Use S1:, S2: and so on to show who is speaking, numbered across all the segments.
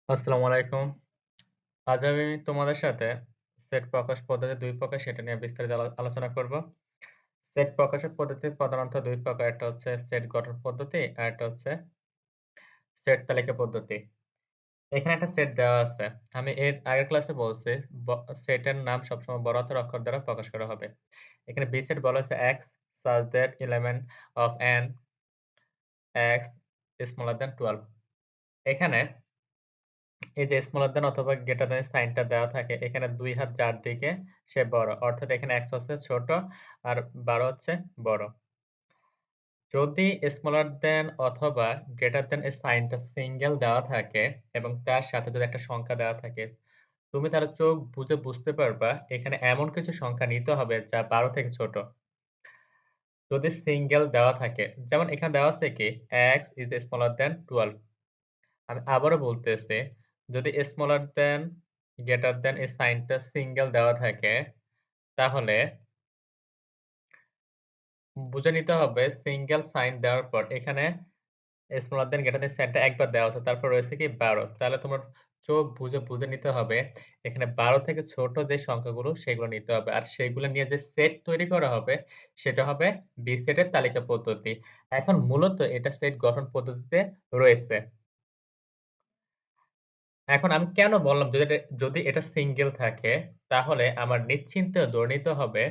S1: আসসালামু আলাইকুম। আজ আমি তোমাদের সাথে সেট প্রকাশ পদ্ধতি ২ প্রকার সেটা নিয়ে বিস্তারিত আলোচনা করব। সেট প্রকাশের পদ্ধতি প্রধানত ২ প্রকার। একটা হচ্ছে সেট গঠন পদ্ধতি, আরেকটা হচ্ছে সেট তালিকা পদ্ধতি। এখানে একটা সেট দেওয়া আছে। আমি এর আগের ক্লাসে বলছি ব সেটের নাম সবসময় বড় হাতের অক্ষর দ্বারা প্রকাশ করা হবে। এখানে B সেট বলা হয়েছে X such that element of n X is smaller than 12 এখানে এই যে স্মলার দ্যান অথবা গ্রেটার দ্যান সাইনটা দেওয়া থাকে এখানে ২ হাত যার দিকে সে বড়। অর্থাৎ এখানে x হচ্ছে ছোট আর ১২ হচ্ছে বড়। যদি স্মলার দ্যান অথবা গ্রেটার দ্যান এই সাইনটা সিঙ্গেল দেওয়া থাকে এবং তার সাথে যদি একটা সংখ্যা দেওয়া থাকে, তুমি তাহলে চোখ বুজে বুঝতে পারবা এখানে এমন কিছু সংখ্যা নিতে হবে যা ১২ থেকে ছোট। যদি সিঙ্গেল দেওয়া থাকে, যেমন এখানে দেওয়া আছে কি x is smaller than 12 আমি আবারও বলতেছি, যদি স্মলার দ্যান, গ্রেটার দ্যান এই সাইনটা সিঙ্গেল দেওয়া থাকে, তাহলে বুঝে নিতে হবে সিঙ্গেল সাইন দেওয়ার পর এখানে স্মলার দ্যান, গ্রেটার দ্যান সাইনটা একবার দেওয়া আছে। তারপর রয়েছে কি ১২। তাহলে তোমার চোখ বুজে নিতে হবে এখানে ১২ থেকে ছোট যে সংখ্যাগুলো সেগুলো নিতে হবে। আর সেগুলো নিয়ে যে সেট তৈরি করা হবে সেটা হবে বি সেটের তালিকা পদ্ধতি। এখন মূলত এটা সেট গঠন পদ্ধতিতে রয়েছে। এখন আমি কেন বললাম যদি এটা সিঙ্গেল থাকে, তাহলে আমার নিশ্চিন্তে ধরে নিতে হবে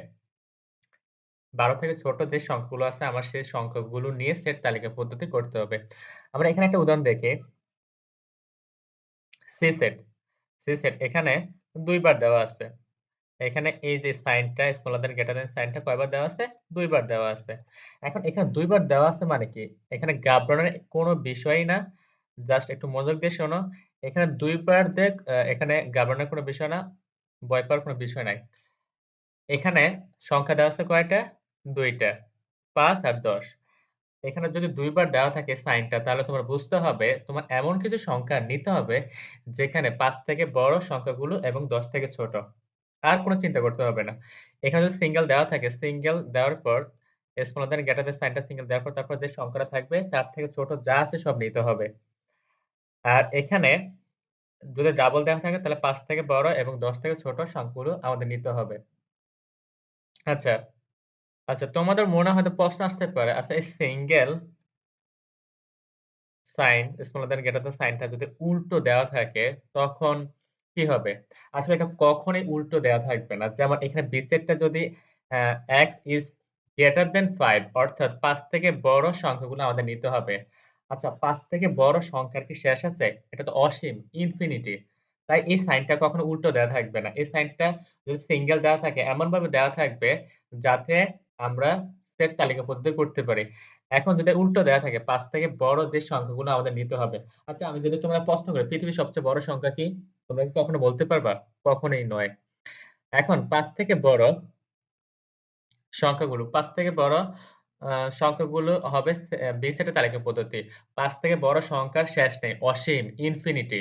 S1: ১২ থেকে ছোট যে সংখ্যাগুলো আছে আমার সেই সংখ্যাগুলো নিয়ে সেট তালিকা পদ্ধতি করতে হবে। আমরা এখানে একটা উদাহরণ দেখি। সি সেট, সি সেট এখানে ২ বার দেওয়া আছে। এখানে এই যে সাইনটা স্মলার দ্যান গ্রেটার দ্যান সাইনটা কয়বার দেওয়া আছে? ২ বার দেওয়া আছে। এখন এখানে ২ বার দেওয়া আছে মানে কি? এখানে ঘাবড়ানোর কোনো বিষয়ই না। জাস্ট একটু মনোযোগ দিয়ে শোনো। এখানে ২ বার এখানে ঘাবড়ানোর কোনো বিষয় না, ভয় পাওয়ার কোনো বিষয় নাই। এখানে সংখ্যা দেওয়া আছে কয়টা? ২ টা। ৫ আর ১০। এখানে যদি ২ বার দেওয়া থাকে সাইনটা তাহলে তোমার বুঝতে হবে তোমার এমন কিছু সংখ্যা নিতে হবে যেখানে ৫ থেকে বড় সংখ্যাগুলো এবং ১০ থেকে ছোট। আর কোন চিন্তা করতে হবে না। এখানে যদি সিঙ্গেল দেওয়া থাকে, সিঙ্গেল দেওয়ার পর স্মলার দ্যান গ্রেটার দ্যান সাইনটা সিঙ্গেল দেওয়ার পর তারপর যে সংখ্যাটা থাকবে তার থেকে ছোট যা আছে সব নিতে হবে। আর এখানে যদি ডাবল দেওয়া থাকে তাহলে ৫ থেকে বড় এবং ১০ থেকে ছোট সংখ্যাগুলো আমাদের নিতে হবে। আচ্ছা, আচ্ছা তোমাদের মনে হয়তো প্রশ্ন আসতে পারে, আচ্ছা এই single sign smaller than greater than সাইনটা যদি উল্টো দেওয়া থাকে তখন কি হবে? আসলে এটা কখনোই উল্টো দেওয়া থাকবে না। যেমন এখানে B সেটটা যদি আ x is greater than 5 অর্থাৎ ৫ থেকে বড় সংখ্যাগুলো আমাদের নিতে হবে। আচ্ছা ৫ থেকে বড় সংখ্যার কি শেষ আছে? এটা তো অসীম, ইনফিনিটি। তাই এই সাইনটা কখনো উল্টো দেওয়া থাকবে না। এই সাইনটা যদি সিঙ্গেল দেওয়া থাকে এমনভাবে দেওয়া থাকবে যাতে আমরা সেট তালিকা পদ্ধতি করতে পারি। এখন যদি উল্টো দেয়া থাকে ৫ থেকে বড় যে সংখ্যাগুলো আমাদের নিতে হবে। আচ্ছা আমি যদি তোমায় প্রশ্ন করি পৃথিবীর সবচেয়ে বড় সংখ্যা কি? তোমরা কি কখনো বলতে পারবা? কখনোই নয়। এখন ৫ থেকে বড় সংখ্যাগুলো ৫ থেকে বড় আ সংখ্যাগুলো হবে B সেটের তালিকা পদ্ধতি। ৫ থেকে বড় সংখ্যার শেষ নেই, অসীম, ইনফিনিটি।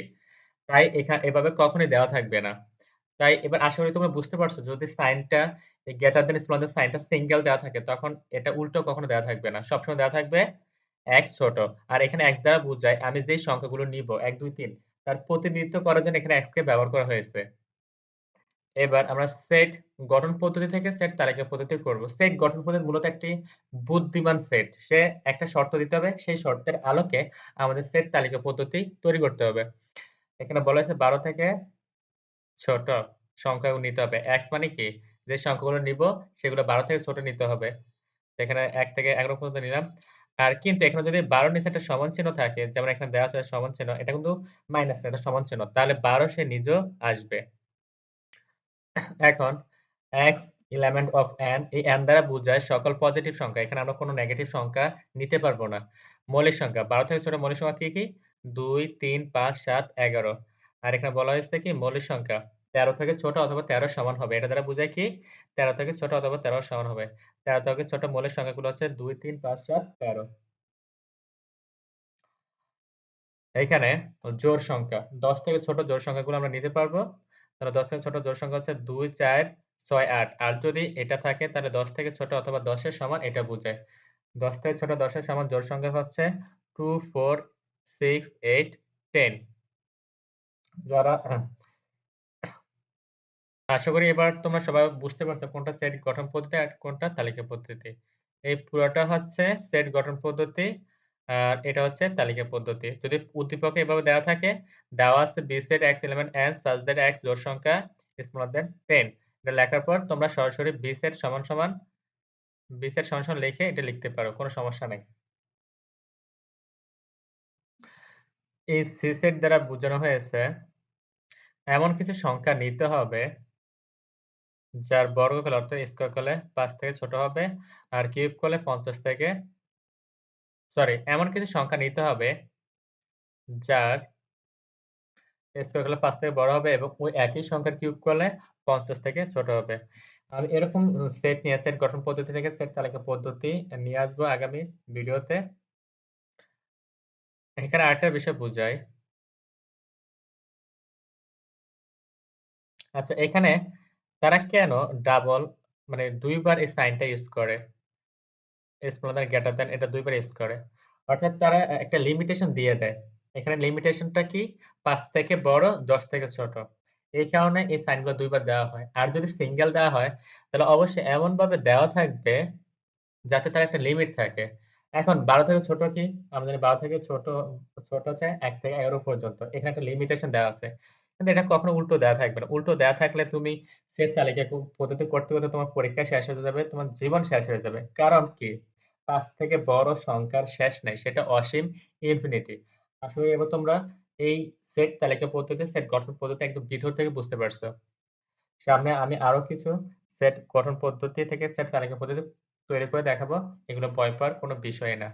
S1: তাই এভাবে কখনোই দেওয়া থাকবে না। তাই এবার আশা করি তোমরা বুঝতে পারছো যদি সাইনটা এই গ্রেটার দ্যান স্মলার দ্যান সাইনটা সিঙ্গেল দেওয়া থাকে তখন এটা উল্টো কখনো দেওয়া থাকবে না। সবসময় দেওয়া থাকবে x ছোট। আর এখানে x দ্বারা বোঝায় আমি যেই সংখ্যাগুলো নিবো ১, ২, ৩ তার প্রতিনিধিত্ব করার জন্য এখানে x কে ব্যবহার করা হয়েছে। এবার আমরা সেট গঠন পদ্ধতি থেকে সেট তালিকা পদ্ধতি করব। সেট গঠন পদ্ধতি মূলত একটি বুদ্ধিমান সেট। সে একটা শর্ত দিতে হবে। সেই শর্তের আলোকে আমাদের সেট তালিকা পদ্ধতি তৈরি করতে হবে। এখানে বলা হয়েছে ১২ থেকে ছোট সংখ্যাগুলো নিতে হবে। x মানে কি? যে সংখ্যাগুলো নিবো সেগুলো ১২ থেকে ছোট নিতে হবে। এখানে ১ থেকে ১১ পর্যন্ত নিলাম। আর কিন্তু এখানে যদি ১২ র নিচে একটা সমান চিহ্ন থাকে, যেমন এখানে দেওয়া আছে সমান চিহ্ন, এটা কিন্তু মাইনাস না, এটা সমান চিহ্ন। তাহলে ১২ সে নিজেও আসবে। এখন x element of n এই n দ্বারা বোঝায় সকল পজিটিভ সংখ্যা। এখানে আমরা কোন নেগেটিভ সংখ্যা নিতে পারব না। মৌলিক সংখ্যা ১২ থেকে ছোট মৌলিক সংখ্যা কি? ২, ৩, ৫, ৭, ১১ আর এখানে বলা হয়েছে কি মৌলিক সংখ্যা ১৩ থেকে ছোট অথবা ১৩ র সমান হবে। এটা দ্বারা বোঝায় কি? ১৩ থেকে ছোট অথবা ১৩ র সমান হবে। ১৩ থেকে ছোট মৌলিক সংখ্যাগুলো হচ্ছে ২, ৩, ৫, ৭, ১৩ এইখানে জোড় সংখ্যা ১০ থেকে ছোট জোড় সংখ্যাগুলো আমরা নিতে পারবো। তাহলে ১০ থেকে ছোট জোড় সংখ্যা হচ্ছে ২, ৪, ৬, ৮ আর যদি এটা থাকে তাহলে ১০ থেকে ছোট অথবা ১০ এর সমান এটা বোঝায়। ১০ থেকে ছোট ১০ এর সমান জোড় সংখ্যা হচ্ছে 2, 4, 6, 8, 10 যারা আশা করি এবার তোমরা সবাই বুঝতে পারছো কোনটা সেট গঠন পদ্ধতি আর কোনটা তালিকা পদ্ধতি। এই পুরাটা হচ্ছে সেট গঠন পদ্ধতি আর এটা হচ্ছে তালিকা পদ্ধতি। যদি উদ্দীপকে এভাবে দেওয়া থাকে, দেওয়া আছে B set X element and such that X জোড় সংখ্যা smaller than 10 এটা লেখার পর তোমরা সরাসরি B set সমান সমান লিখে এটা লিখতে পারো। কোনো সমস্যা নাই। এই C set দ্বারা বোঝানো হয়েছে এমন কিছু সংখ্যা নিতে হবে যার বর্গফল অর্থাৎ স্কয়ার করলে ৫ থেকে ছোট হবে আর কিউব করলে ৫০ থেকে এমন কিছু সংখ্যা নিতে হবে যার স্কয়ার করলে ৫ থেকে বড় হবে এবং ওই একই সংখ্যার কিউব করলে ৫০ থেকে ছোট হবে। আমি এরকম সেট গঠন পদ্ধতি থেকে সেট তালিকা পদ্ধতি নিয়ে আসবো আগামী ভিডিওতে। এখানে আরেকটা বিষয় বুঝাই। আচ্ছা এখানে তারা কেন ডাবল মানে ২ বার এই সাইনটা ইউজ করে? smaller than greater than এটা ২ বার ইউজ করে। অর্থাৎ তারা একটা লিমিটেশন দিয়ে দেয়। এখানে লিমিটেশনটা কি? ৫ থেকে বড়, ১০ থেকে ছোট। এই কারণে এই সাইনগুলো ২ বার দেওয়া হয়। আর যদি সিঙ্গেল দেওয়া হয়, তাহলে অবশ্যই এমনভাবে দেওয়া থাকবে যাতে তার একটা লিমিট থাকে। এখন ১২ থেকে ছোট কি? আমরা জানি ১২ থেকে ছোট হচ্ছে ১ থেকে ১১ পর্যন্ত। এখানে একটা লিমিটেশন দেওয়া আছে। কিন্তু এটা কখনো উল্টো দেওয়া থাকবে না। উল্টো দেওয়া থাকলে তুমি সেট তালিকা পদ্ধতি করতে তোমার পরীক্ষা শেষ হয়ে যাবে, তোমার জীবন শেষ হয়ে যাবে। কারণ কি? ৫ থেকে বড় সংখ্যার শেষ নাই। সেটা অসীম ইনফিনিটি। আশা করি এবার তোমরা এই সেট তালিকা পদ্ধতি, সেট গঠন পদ্ধতি একদম ভিতর থেকে বুঝতে পারছো। সামনে আমি আরো কিছু সেট গঠন পদ্ধতি থেকে সেট তালিকা পদ্ধতি তৈরি করে দেখাবো। এগুলো ভয় পাওয়ার কোনো বিষয় না।